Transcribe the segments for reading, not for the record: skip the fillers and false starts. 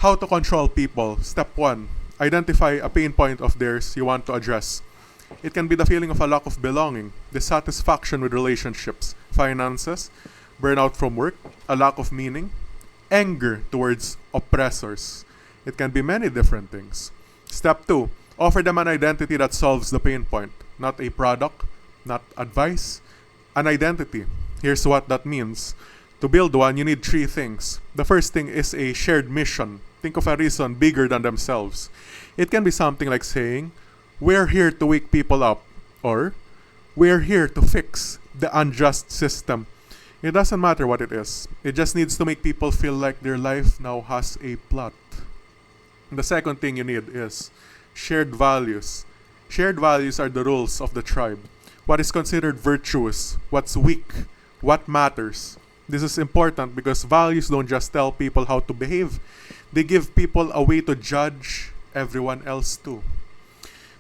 How to control people. Step 1. Identify a pain point of theirs you want to address. It can be the feeling of a lack of belonging, dissatisfaction with relationships, finances, burnout from work, a lack of meaning, anger towards oppressors. It can be many different things. Step 2. Offer them an identity that solves the pain point, not a product, not advice, an identity. Here's what that means. To build one, you need 3 things. The first thing is a shared mission. Think of a reason bigger than themselves. It can be something like saying, we're here to wake people up, or we're here to fix the unjust system. It doesn't matter what it is. It just needs to make people feel like their life now has a plot. The second thing you need is shared values. Shared values are the rules of the tribe. What is considered virtuous, what's weak, what matters. This is important because values don't just tell people how to behave, they give people a way to judge everyone else too.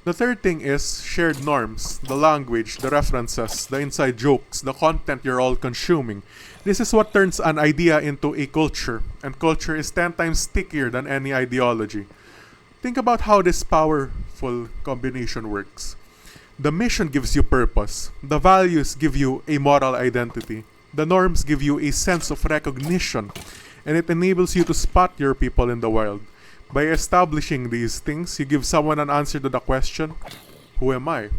The third thing is shared norms, the language, the references, the inside jokes, the content you're all consuming. This is what turns an idea into a culture, and culture is 10 times stickier than any ideology. Think about how this powerful combination works. The mission gives you purpose, the values give you a moral identity, the norms give you a sense of recognition, and it enables you to spot your people in the world. By establishing these things, you give someone an answer to the question, who am I?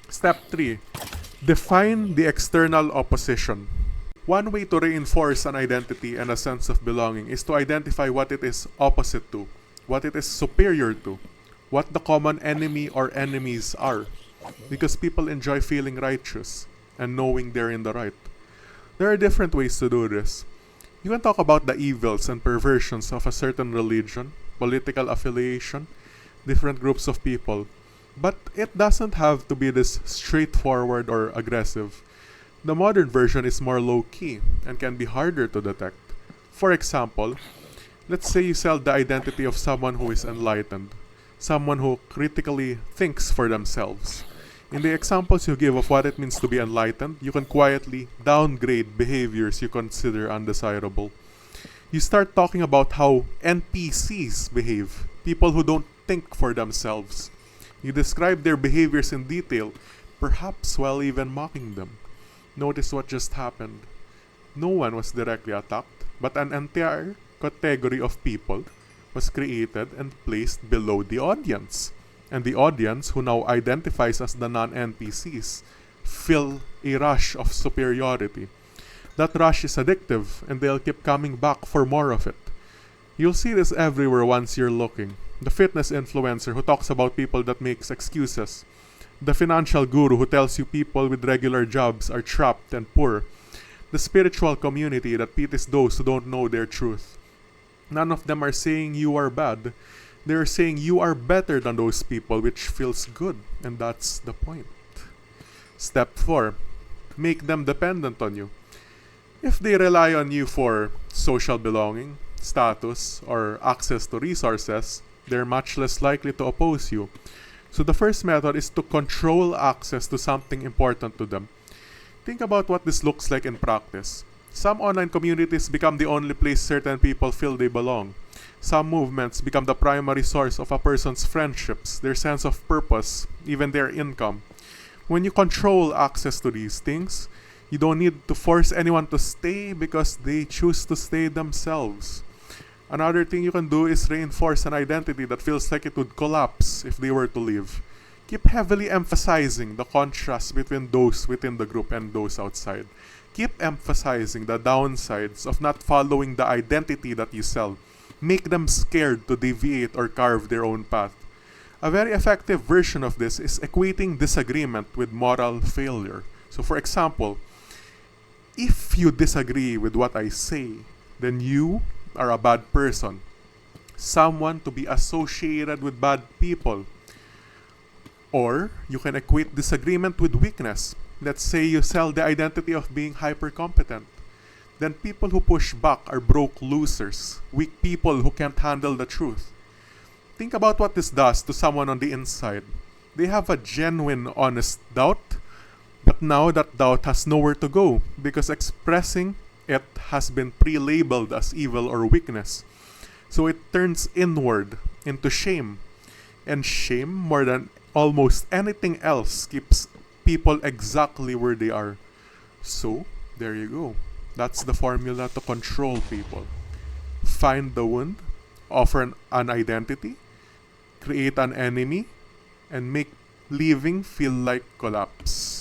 Step 3. Define the external opposition. One way to reinforce an identity and a sense of belonging is to identify what it is opposite to, what it is superior to, what the common enemy or enemies are. Because people enjoy feeling righteous and knowing they're in the right. There are different ways to do this. You can talk about the evils and perversions of a certain religion, political affiliation, different groups of people, but it doesn't have to be this straightforward or aggressive. The modern version is more low-key and can be harder to detect. For example, let's say you sell the identity of someone who is enlightened, someone who critically thinks for themselves. In the examples you give of what it means to be enlightened, you can quietly downgrade behaviors you consider undesirable. You start talking about how NPCs behave, people who don't think for themselves. You describe their behaviors in detail, perhaps while even mocking them. Notice what just happened. No one was directly attacked, but an entire category of people was created and placed below the audience. And the audience, who now identifies as the non-NPCs, feel a rush of superiority. That rush is addictive, and they'll keep coming back for more of it. You'll see this everywhere once you're looking. The fitness influencer who talks about people that makes excuses. The financial guru who tells you people with regular jobs are trapped and poor. The spiritual community that pities those who don't know their truth. None of them are saying you are bad. They're saying you are better than those people, which feels good, and that's the point. Step 4. Make them dependent on you. If they rely on you for social belonging, status, or access to resources, they're much less likely to oppose you. So the first method is to control access to something important to them. Think about what this looks like in practice. Some online communities become the only place certain people feel they belong. Some movements become the primary source of a person's friendships, their sense of purpose, even their income. When you control access to these things, you don't need to force anyone to stay because they choose to stay themselves. Another thing you can do is reinforce an identity that feels like it would collapse if they were to leave. Keep heavily emphasizing the contrast between those within the group and those outside. Keep emphasizing the downsides of not following the identity that you sell. Make them scared to deviate or carve their own path. A very effective version of this is equating disagreement with moral failure. So for example, if you disagree with what I say, then you are a bad person. Someone to be associated with bad people. Or you can equate disagreement with weakness. Let's say you sell the identity of being hyper-competent. Then people who push back are broke losers, weak people who can't handle the truth. Think about what this does to someone on the inside. They have a genuine, honest doubt, but now that doubt has nowhere to go because expressing it has been pre-labeled as evil or weakness. So it turns inward into shame. And shame, more than almost anything else, keeps people exactly where they are. So, there you go. That's the formula to control people. Find the wound, offer an identity, create an enemy, and make living feel like collapse.